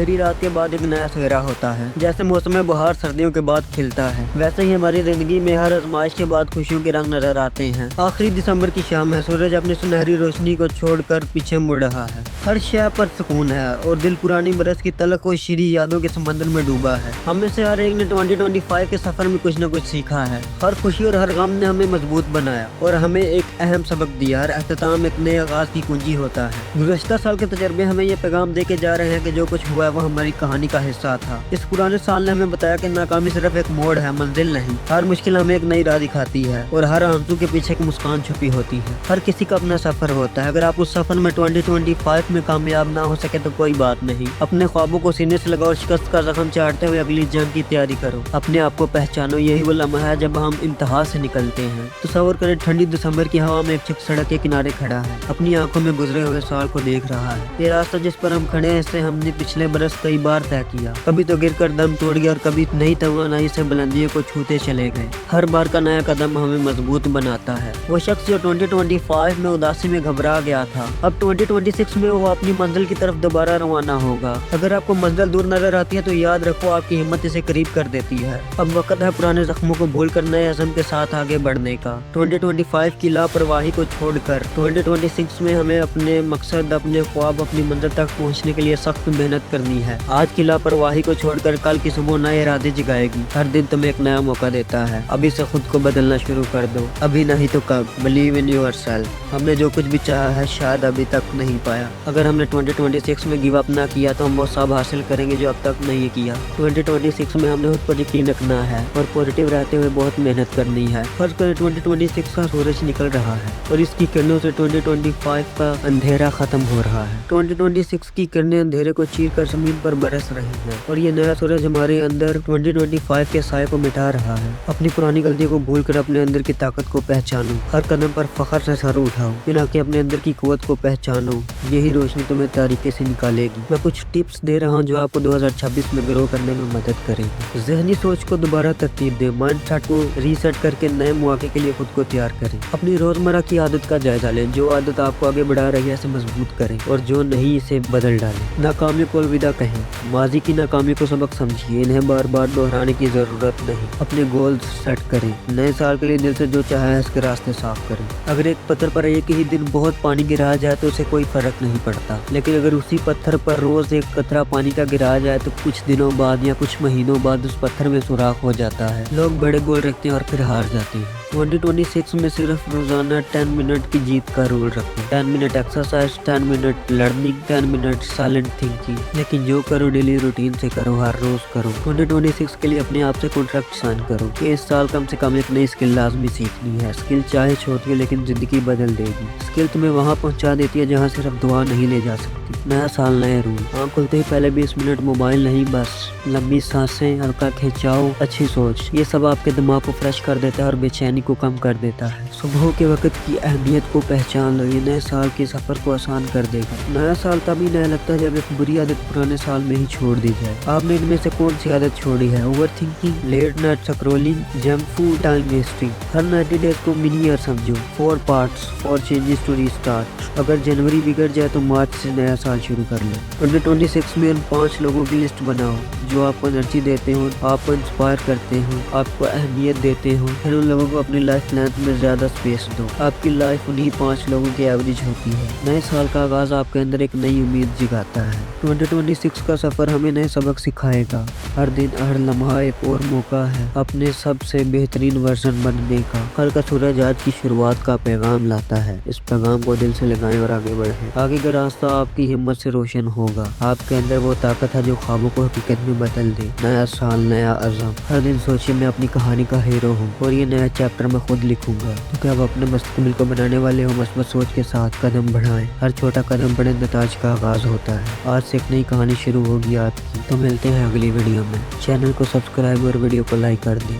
اندھیری رات کے بعد ایک نیا سویرا ہوتا ہے، جیسے موسم بہار سردیوں کے بعد کھلتا ہے، ویسے ہی ہماری زندگی میں ہر آزمائش کے بعد خوشیوں کے رنگ نظر آتے ہیں۔ آخری دسمبر کی شام ہے، سورج اپنی سنہری روشنی کو چھوڑ کر پیچھے مڑ رہا ہے، ہر شے پر سکون ہے اور دل پرانی برس کی تلخ و شیریں یادوں کے سمندر میں ڈوبا ہے۔ ہم میں سے ہر ایک نے 2025 کے سفر میں کچھ نہ کچھ سیکھا ہے، ہر خوشی اور ہر غم نے ہمیں مضبوط بنایا اور ہمیں ایک اہم سبق دیا۔ ہر اختتام ایک نئے آغاز کی کنجی ہوتا ہے۔ گزشتہ سال کے تجربے ہمیں یہ پیغام دے کے جا رہے ہیں کہ جو کچھ ہوا ہے وہ ہماری کہانی کا حصہ تھا۔ اس پرانے سال نے ہمیں بتایا کہ ناکامی صرف ایک موڑ ہے، منزل نہیں۔ ہر مشکل ہمیں ایک نئی راہ دکھاتی ہے اور ہر آنسو کے پیچھے ایک مسکان چھپی ہوتی ہے۔ ہر کسی کا اپنا سفر ہوتا ہے، اگر آپ اس سفر میں 2025 میں کامیاب نہ ہو سکے تو کوئی بات نہیں، اپنے خوابوں کو سینے سے لگاؤ اور شکست کا زخم چاٹتے ہوئے اگلی جنگ کی تیاری کرو۔ اپنے آپ کو پہچانو، یہی وہ لمحہ ہے جب ہم انتہا سے نکلتے ہیں۔ تصور کریں ٹھنڈی دسمبر کی ہوا میں ایک شخص سڑک کے کنارے کھڑا ہے، اپنی آنکھوں میں گزرے ہوئے سال کو دیکھ رہا ہے۔ یہ راستہ جس پر ہم کھڑے ہیں اس سے ہم نے پچھلے برس کئی بار طے کیا، کبھی تو گر کر دم توڑ گیا اور کبھی نئی توانائی سے بلندیوں کو چھوتے چلے گئے۔ ہر بار کا نیا قدم ہمیں مضبوط بناتا ہے۔ وہ شخص جو 2025 میں اداسی میں گھبرا گیا تھا، اب 2026 میں وہ اپنی منزل کی طرف دوبارہ روانہ ہوگا۔ اگر آپ کو منزل دور نظر آتی ہے تو یاد رکھو آپ کی ہمت اسے قریب کر دیتی ہے۔ اب وقت ہے پرانے زخموں کو بھول کر نئے عزم کے ساتھ آگے بڑھنے کا۔ 2025 کی لاپرواہی کو چھوڑ کر 2026 میں ہمیں اپنے مقصد، اپنے خواب، اپنی منزل تک پہنچنے کے لیے سخت محنت کرنی ہے۔ آج کی لاپرواہی کو چھوڑ کر کل کی صبح نئے ارادے جگائے گی۔ ہر دن تمہیں ایک نیا موقع دیتا ہے، ابھی سے خود کو بدلنا شروع کر دو، ابھی نہیں تو کب۔ Believe in your self. ہم نے جو کچھ بھی چاہا ہے شاید ابھی تک نہیں پایا۔ اگر ہم نے 2026 میں گیو اپ نہ کیا تو ہم وہ سب حاصل کریں گے جو اب تک نہیں کیا۔ 2026 میں ہم نے خود پر یقین رکھنا ہے اور پازیٹیو رہتے ہوئے بہت محنت کرنی ہے۔ فرض کریں 2026 کا سورج نکل رہا ہے اور اس کی کرنوں سے 2025 کا اندھیرا ختم ہو رہا ہے۔ 2026 کی کرنیں اندھیرے کو چیر کر زمین پر برس رہی ہیں اور یہ نیا سورج ہمارے اندر 2025 کے سائے کو مٹا رہا ہے۔ اپنی پرانی غلطی کو بھول کر اپنے اندر کی طاقت کو پہچانو، ہر قدم پر فخر سے سر اٹھاؤ، بنا کہ اپنے اندر کی قوت کو پہچانو، یہی روشنی تمہیں تاریکی سے نکالے گی۔ میں کچھ ٹپس دے رہا ہوں جو آپ کو 2026 میں گرو کرنے میں مدد کرے گی۔ ذہنی سوچ کو دوبارہ ترتیب دیں، مائنڈ سیٹ کو ریسیٹ کر کے نئے مواقع کے لیے خود کو تیار کریں۔ اپنی روزمرہ کی عادت کا جائزہ لیں، جو عادت آپ کو آگے بڑھا رہی ہے اسے مضبوط کریں اور جو نہیں اسے بدل ڈالیں۔ ناکامی کو الوداع کہیں، ماضی کی ناکامی کو سبق سمجھیے، انہیں بار بار دہرانے کی ضرورت نہیں۔ اپنے گولز سیٹ کریں، نئے سال کے لیے دل سے جو چاہے ہے اس کے راستے صاف کریں۔ اگر ایک پتھر پر ایک ہی دن بہت پانی گرا جائے تو اسے کوئی فرق نہیں پڑتا، لیکن اگر اسی پتھر پر روز ایک قطرہ پانی کا گرا جائے تو کچھ دنوں بعد یا کچھ مہینوں بعد اس پتھر میں سوراخ ہو جاتا ہے۔ لوگ بڑے گول رکھتے ہیں اور پھر ہار جاتے ہیں۔ 2026 میں صرف روزانہ 10 منٹ کی جیت کا رول رکھو، 10 minute exercise, 10 minute learning, 10 minute silent thinking, لیکن جو کرو ڈیلی روٹین سے کرو، ہر روز کرو۔ 2026 کے لیے اپنے آپ سے کانٹریکٹ سائن کرو کہ اس سال کم سے کم ایک نئی اسکل لازمی سیکھنی ہے۔ اسکل چاہے چھوٹی ہو لیکن زندگی بدل دے گی۔ اسکل تمہیں وہاں پہنچا دیتی ہے جہاں صرف دعا نہیں لے جا سکتی۔ نیا سال نئے رول، آنکھ کھلتے ہی پہلے 20 منٹ موبائل نہیں، بس لمبی سانسیں، ہلکا کھینچاؤ، اچھی سوچ، یہ سب آپ کے دماغ کو فریش کر دیتا ہے اور بے چینی کو کم کر دیتا ہے۔ صبح کے وقت کی اہمیت کو پہچان لو، یہ نئے سال کے سفر کو آسان کر دے گا۔ نیا سال تبھی نیا لگتا ہے جب ایک بری عادت پرانے سال میں ہی چھوڑ دی جائے۔ آپ نے ان میں سے کون سی عادت چھوڑی ہے؟ Over thinking, late night scrolling, junk food, time wasting. ہر 90 ڈیز کو منی ایئر سمجھو، 4 پارٹس، 4 چینجز ٹو ریسٹارٹ۔ اگر جنوری بگڑ جائے تو مارچ سے نیا سال شروع کر لو۔ 2026 میں ان 5 لوگوں کی لسٹ بناؤ جو آپ کو انرجی دیتے ہوں، آپ کو انسپائر کرتے ہوں، آپ کو اہمیت دیتے ہوں، پھر ان لوگوں کو اپنی لائف لینتھ میں زیادہ سپیس دو۔ آپ کی لائف انہی 5 لوگوں کی ایوریج ہوتی ہے۔ نئے سال کا آغاز آپ کے اندر ایک نئی امید جگاتا ہے۔ 2026 کا سفر ہمیں نئے سبق سکھائے گا۔ ہر دن، ہر لمحہ ایک اور موقع ہے اپنے سب سے بہترین ورژن بننے کا۔ کل کا سورج آج کی شروعات کا پیغام لاتا ہے، اس پیغام کو دل سے لگائیں اور آگے بڑھیں۔ آگے کا راستہ آپ کی ہمت سے روشن ہوگا۔ آپ کے اندر وہ طاقت ہے جو خوابوں کو حقیقت میں بدل دے۔ نیا سال، نیا عزم۔ ہر دن سوچیں میں اپنی کہانی کا ہیرو ہوں اور یہ نیا چیپٹر میں خود لکھوں گا۔ تو کیا آپ اپنے مستقبل کو بنانے والے ہو؟ مثبت سوچ کے ساتھ قدم بڑھائیں، ہر چھوٹا قدم بڑے نتائج کا آغاز ہوتا ہے۔ آج سے ایک نئی کہانی شروع ہوگی آپ کی۔ تو ملتے ہیں اگلی ویڈیو میں۔ چینل کو سبسکرائب اور ویڈیو کو لائک کر دیں۔